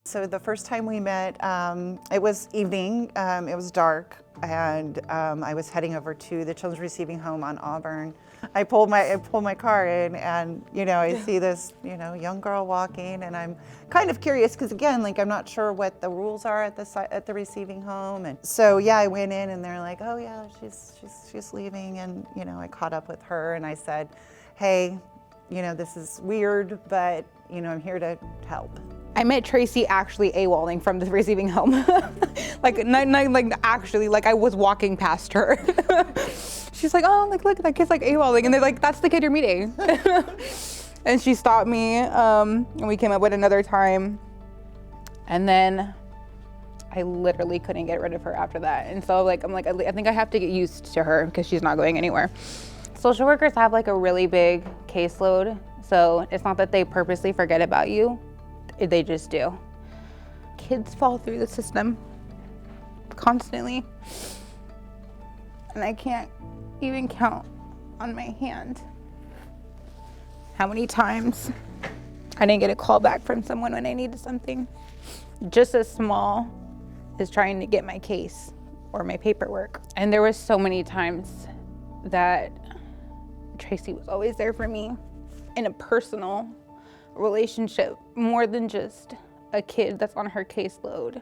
So the first time we met, it was evening, it was dark, and I was heading over to the Children's Receiving Home on Auburn. I pulled my car in, and I see this young girl walking, and I'm kind of curious because again, like I'm not sure what the rules are at the receiving home, and so yeah, I went in, and they're like, oh yeah, she's leaving, and I caught up with her, and I said, hey, this is weird, but I'm here to help. I met Tracy actually AWOLing from the receiving home. like I was walking past her. She's like, oh, look, that kid's like AWOLing. And they're like, that's the kid you're meeting. And she stopped me, and we came up with another time. And then I literally couldn't get rid of her after that. And so I think I have to get used to her because she's not going anywhere. Social workers have like a really big caseload. So it's not that they purposely forget about you. They just do. Kids fall through the system constantly. And I can't even count on my hand how many times I didn't get a call back from someone when I needed something. Just as small as trying to get my case or my paperwork. And there was so many times that Tracy was always there for me in a personal relationship, more than just a kid that's on her caseload.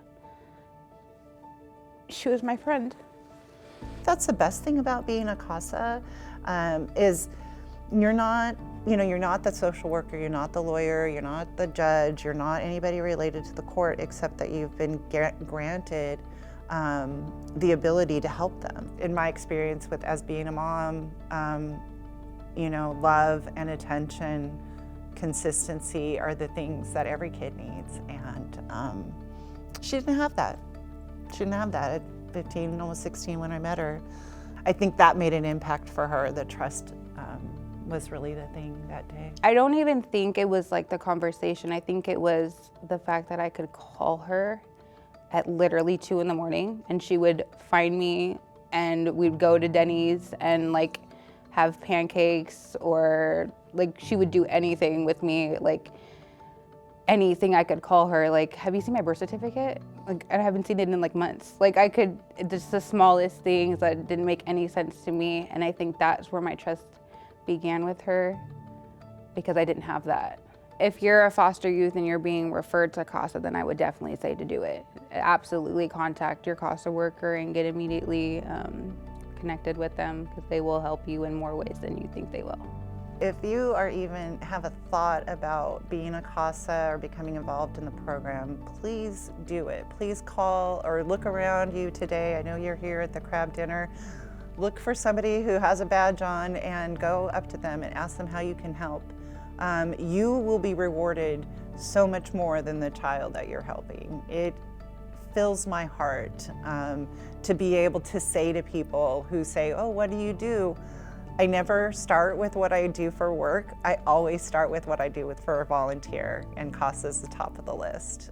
She was my friend. That's the best thing about being a CASA, is you're not the social worker, you're not the lawyer, you're not the judge, you're not anybody related to the court, except that you've been granted the ability to help them. In my experience as being a mom, love and attention, consistency are the things that every kid needs, and she didn't have that. She didn't have that at 15, almost 16 when I met her. I think that made an impact for her. The trust was really the thing that day. I don't even think it was like the conversation. I think it was the fact that I could call her at literally 2 a.m. and she would find me, and we'd go to Denny's and like have pancakes, or like she would do anything with me, like anything I could call her, like, have you seen my birth certificate? Like, I haven't seen it in like months. Like just the smallest things that didn't make any sense to me. And I think that's where my trust began with her, because I didn't have that. If you're a foster youth and you're being referred to CASA, then I would definitely say to do it. Absolutely contact your CASA worker and get immediately connected with them, because they will help you in more ways than you think they will. If you have a thought about being a CASA or becoming involved in the program, please do it. Please call or look around you today. I know you're here at the crab dinner. Look for somebody who has a badge on and go up to them and ask them how you can help. You will be rewarded so much more than the child that you're helping. It fills my heart to be able to say to people who say, oh, what do you do? I never start with what I do for work. I always start with what I do for a volunteer, and CASA is the top of the list.